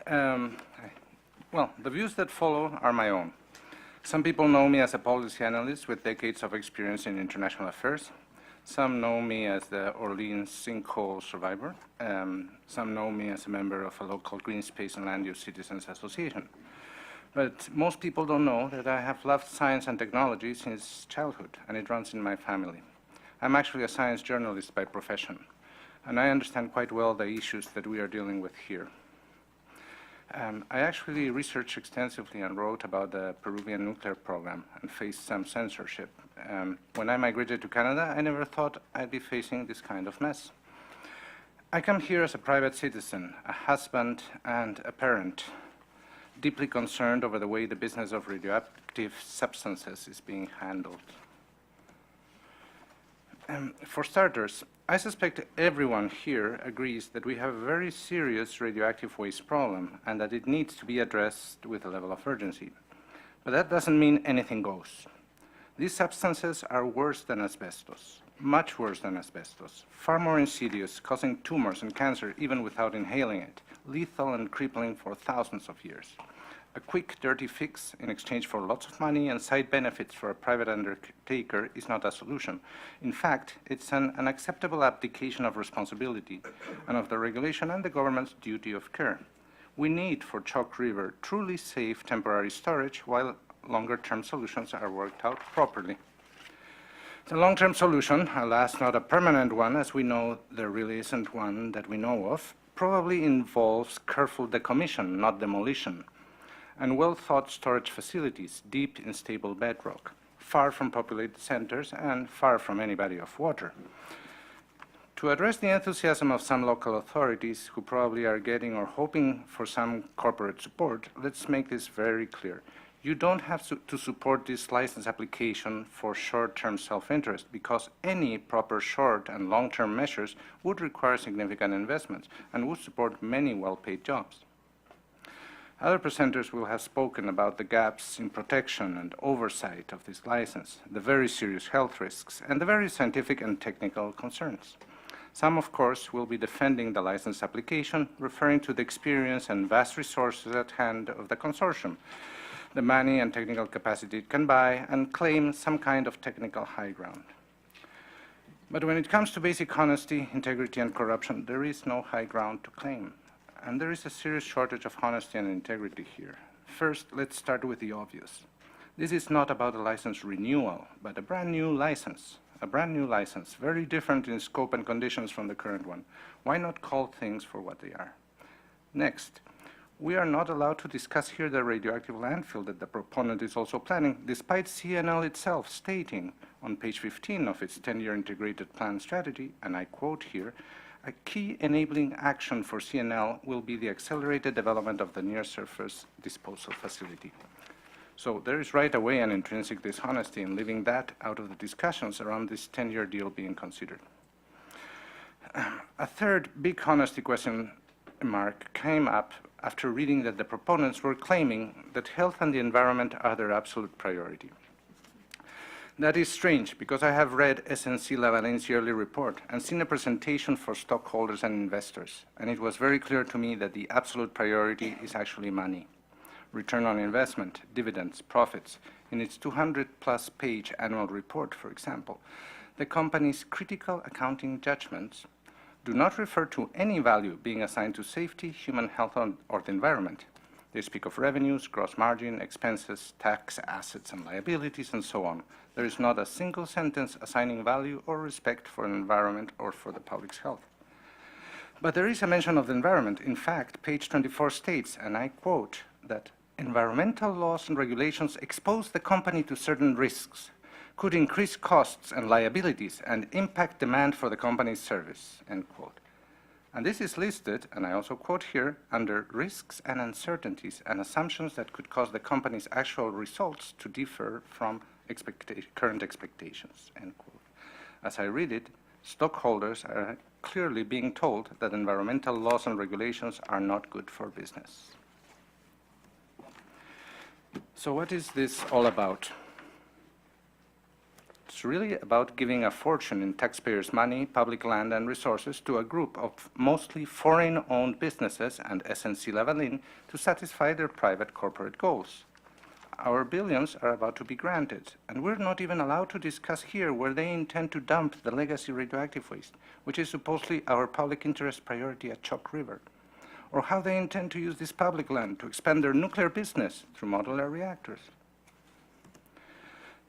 Um, well, the views that follow are my own. Some people know me as a policy analyst with decades of experience in international affairs. Some know me as the Orleans sinkhole survivor. Some know me as a member of a local green space and land use citizens association. But most people don't know that I have loved science and technology since childhood, and it runs in my family. I'm actually a science journalist by profession, and I understand quite well the issues that we are dealing with here. I actually researched extensively and wrote about the Peruvian nuclear program and faced some censorship. When I migrated to Canada, I never thought I'd be facing this kind of mess. I come here as a private citizen, a husband and a parent, deeply concerned over the way the business of radioactive substances is being handled. For starters, I suspect everyone here agrees that we have a very serious radioactive waste problem and that it needs to be addressed with a level of urgency. But that doesn't mean anything goes. These substances are worse than asbestos, much worse than asbestos, far more insidious, causing tumors and cancer even without inhaling it, lethal and crippling for thousands of years. A quick, dirty fix in exchange for lots of money and side benefits for a private undertaker is not a solution. In fact, it's an unacceptable abdication of responsibility and of the regulation and the government's duty of care. We need for Chalk River truly safe temporary storage while longer-term solutions are worked out properly. The long-term solution, alas not a permanent one, as we know there really isn't one that we know of, probably involves careful decommission, not demolition, and well-thought storage facilities deep in stable bedrock, far from populated centers and far from any body of water. To address the enthusiasm of some local authorities who probably are getting or hoping for some corporate support, let's make this very clear. You don't have to support this license application for short-term self-interest, because any proper short and long-term measures would require significant investments and would support many well-paid jobs. Other presenters will have spoken about the gaps in protection and oversight of this license, the very serious health risks, and the very scientific and technical concerns. Some, of course, will be defending the license application, referring to the experience and vast resources at hand of the consortium, the money and technical capacity it can buy, and claim some kind of technical high ground. But when it comes to basic honesty, integrity, and corruption, there is no high ground to claim. And there is a serious shortage of honesty and integrity here. First, let's start with the obvious. This is not about a license renewal, but a brand new license. A brand new license, very different in scope and conditions from the current one. Why not call things for what they are? Next, we are not allowed to discuss here the radioactive landfill that the proponent is also planning, despite CNL itself stating on page 15 of its 10-year integrated plan strategy, and I quote here, "A key enabling action for CNL will be the accelerated development of the near-surface disposal facility." So there is right away an intrinsic dishonesty in leaving that out of the discussions around this 10-year deal being considered. A third big honesty question mark came up after reading that the proponents were claiming that health and the environment are their absolute priority. That is strange, because I have read SNC-Lavalin's yearly report and seen a presentation for stockholders and investors, and it was very clear to me that the absolute priority is actually money. Return on investment, dividends, profits. In its 200-plus page annual report, for example, the company's critical accounting judgments do not refer to any value being assigned to safety, human health, or the environment. They speak of revenues, gross margin, expenses, tax, assets, and liabilities, and so on. There is not a single sentence assigning value or respect for an environment or for the public's health. But there is a mention of the environment. In fact, page 24 states, and I quote, that environmental laws and regulations expose the company to certain risks, could increase costs and liabilities, and impact demand for the company's service, end quote. And this is listed, and I also quote here, under risks and uncertainties and assumptions that could cause the company's actual results to differ from current expectations, end quote. As I read it, stockholders are clearly being told that environmental laws and regulations are not good for business. So what is this all about? It's really about giving a fortune in taxpayers' money, public land, and resources to a group of mostly foreign-owned businesses and SNC-Lavalin to satisfy their private corporate goals. Our billions are about to be granted, and we're not even allowed to discuss here where they intend to dump the legacy radioactive waste, which is supposedly our public interest priority at Chalk River, or how they intend to use this public land to expand their nuclear business through modular reactors.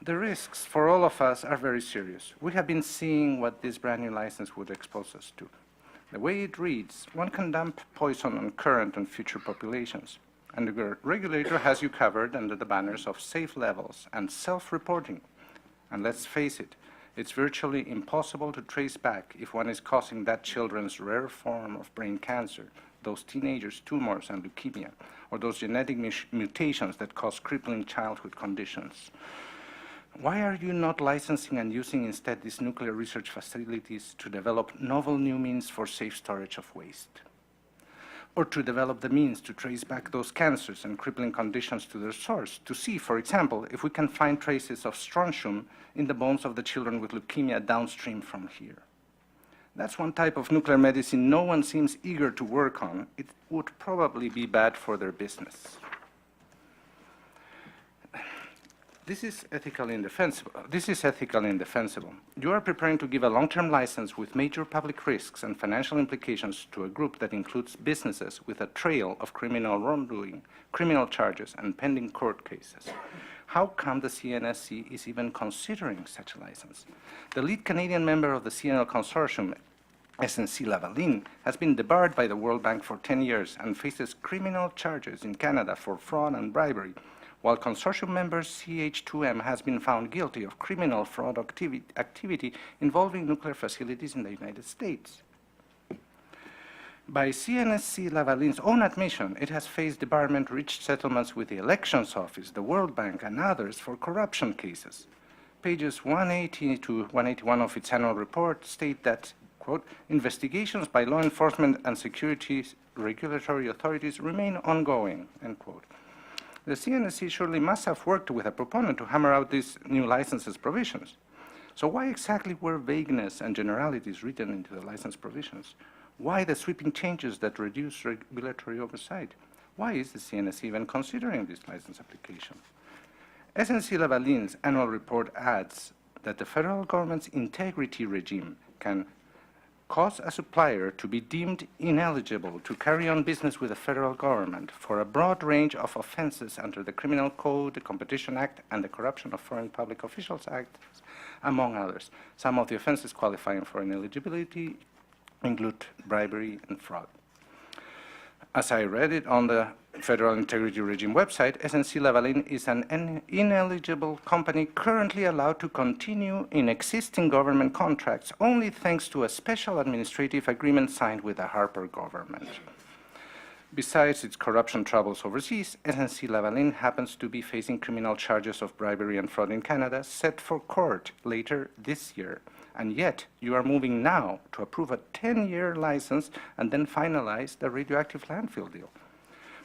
The risks for all of us are very serious. We have been seeing what this brand new license would expose us to. The way it reads, one can dump poison on current and future populations, and the regulator has you covered under the banners of safe levels and self-reporting. And let's face it, it's virtually impossible to trace back if one is causing that children's rare form of brain cancer, those teenagers' tumors and leukemia, or those genetic mutations that cause crippling childhood conditions. Why are you not licensing and using instead these nuclear research facilities to develop novel new means for safe storage of waste? Or to develop the means to trace back those cancers and crippling conditions to their source, to see, for example, if we can find traces of strontium in the bones of the children with leukemia downstream from here. That's one type of nuclear medicine no one seems eager to work on. It would probably be bad for their business. This is ethically indefensible. You are preparing to give a long-term license with major public risks and financial implications to a group that includes businesses with a trail of criminal wrongdoing, criminal charges, and pending court cases. How come the CNSC is even considering such a license? The lead Canadian member of the CNL consortium, SNC-Lavalin, has been debarred by the World Bank for 10 years and faces criminal charges in Canada for fraud and bribery, while consortium member CH2M has been found guilty of criminal fraud activity involving nuclear facilities in the United States. By CNSC-Lavalin's own admission, it has faced debarment, reached settlements with the Elections Office, the World Bank, and others for corruption cases. Pages 180 to 181 of its annual report state that, quote, investigations by law enforcement and security regulatory authorities remain ongoing, end quote. The CNSC surely must have worked with a proponent to hammer out these new licenses provisions. So why exactly were vagueness and generalities written into the license provisions? Why the sweeping changes that reduce regulatory oversight? Why is the CNSC even considering this license application? SNC-Lavalin's annual report adds that the federal government's integrity regime can cause a supplier to be deemed ineligible to carry on business with the federal government for a broad range of offenses under the Criminal Code, the Competition Act, and the Corruption of Foreign Public Officials Act, among others. Some of the offenses qualifying for ineligibility include bribery and fraud. As I read it on the Federal Integrity Regime website, SNC-Lavalin is an ineligible company currently allowed to continue in existing government contracts only thanks to a special administrative agreement signed with the Harper government. Besides its corruption troubles overseas, SNC-Lavalin happens to be facing criminal charges of bribery and fraud in Canada set for court later this year. And yet, you are moving now to approve a 10-year license and then finalize the radioactive landfill deal.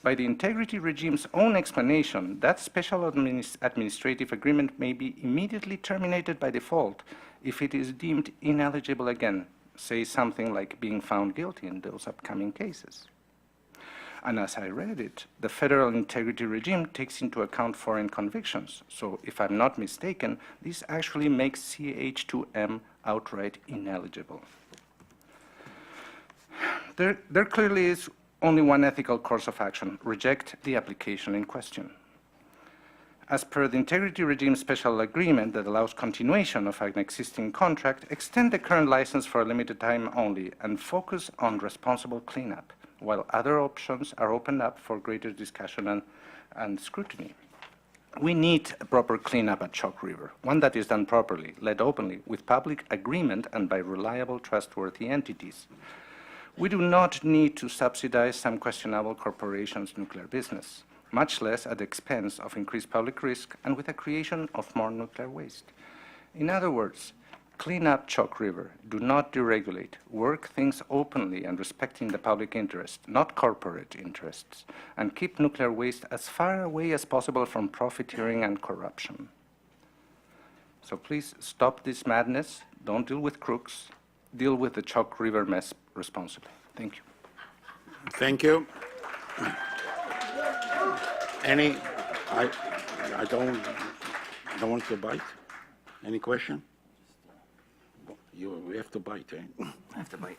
By the integrity regime's own explanation, that special administrative agreement may be immediately terminated by default if it is deemed ineligible again, say something like being found guilty in those upcoming cases. And as I read it, the federal integrity regime takes into account foreign convictions. So if I'm not mistaken, this actually makes CH2M outright ineligible. There clearly is only one ethical course of action: reject the application in question. As per the integrity regime special agreement that allows continuation of an existing contract, extend the current license for a limited time only and focus on responsible cleanup, while other options are opened up for greater discussion and scrutiny. We need a proper cleanup at Chalk River, one that is done properly, led openly, with public agreement and by reliable, trustworthy entities. We do not need to subsidize some questionable corporation's nuclear business, much less at the expense of increased public risk and with the creation of more nuclear waste. In other words, clean up Chalk River, do not deregulate, work things openly and respecting the public interest, not corporate interests, and keep nuclear waste as far away as possible from profiteering and corruption. So please stop this madness. Don't deal with crooks. Deal with the Chalk River mess responsibly. Thank you. Thank you. I don't want to bite. Any question? We have to bite, eh? I have to bite.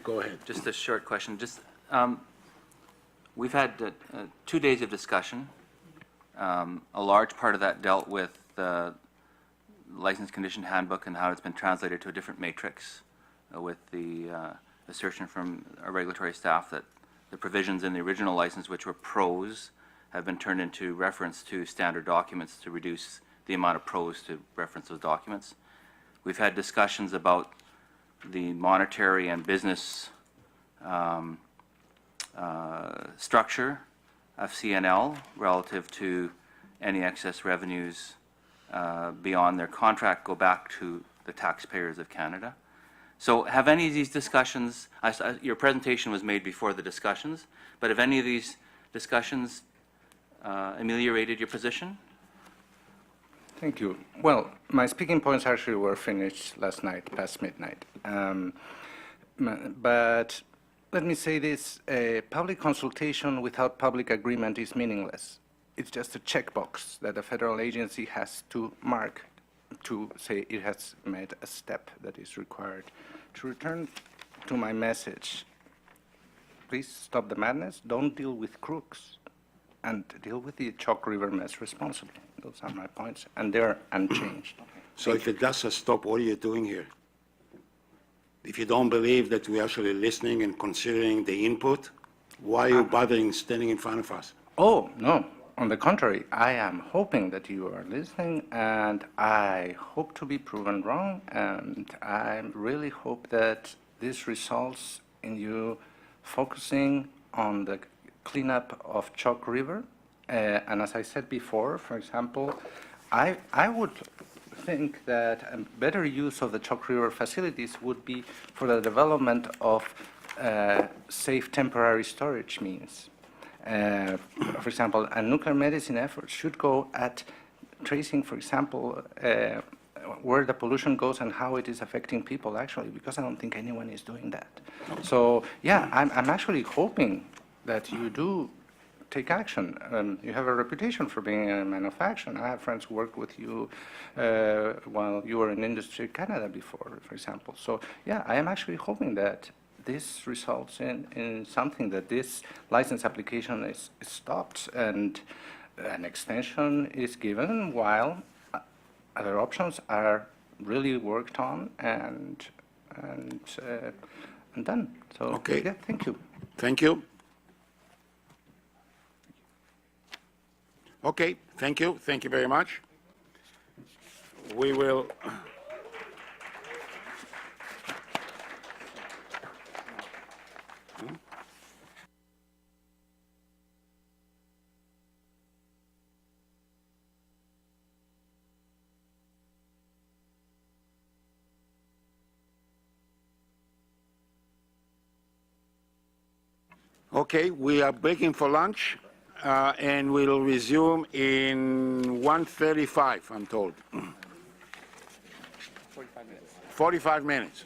Go ahead. Just a short question. We've had 2 days of discussion. A large part of that dealt with the license condition handbook and how it's been translated to a different matrix, with the assertion from our regulatory staff that the provisions in the original license, which were prose, have been turned into reference to standard documents to reduce the amount of prose to reference those documents. We've had discussions about the monetary and business structure of CNL relative to any excess revenues beyond their contract go back to the taxpayers of Canada. So have any of these discussions, your presentation was made before the discussions, but have any of these discussions ameliorated your position? Thank you. Well, my speaking points actually were finished last night, past midnight. But let me say this, a public consultation without public agreement is meaningless. It's just a checkbox that a federal agency has to mark to say it has made a step that is required. To return to my message, please stop the madness, don't deal with crooks, and deal with the Chalk River mess responsibly. Those are my points, and they're unchanged. So if it does stop, what are you doing here? If you don't believe that we're actually listening and considering the input, why are you bothering standing in front of us? Oh, no. On the contrary, I am hoping that you are listening, and I hope to be proven wrong, and I really hope that this results in you focusing on the cleanup of Chalk River. And as I said before, for example, I would think that a better use of the Chalk River facilities would be for the development of safe temporary storage means. For example, a nuclear medicine effort should go at tracing, for example, where the pollution goes and how it is affecting people actually, because I don't think anyone is doing that. So yeah, I'm actually hoping that you do take action. You have a reputation for being a man of action. I have friends who worked with you while you were in Industry Canada before, for example. So yeah, I am actually hoping that this results in something, that this license application is stopped and an extension is given while other options are really worked on and done. So Okay. yeah, thank you. Thank you. Okay, thank you. Thank you very much. We will. Okay, we are breaking for lunch, and we'll resume in 1:35, I'm told. 45 minutes. 45 minutes.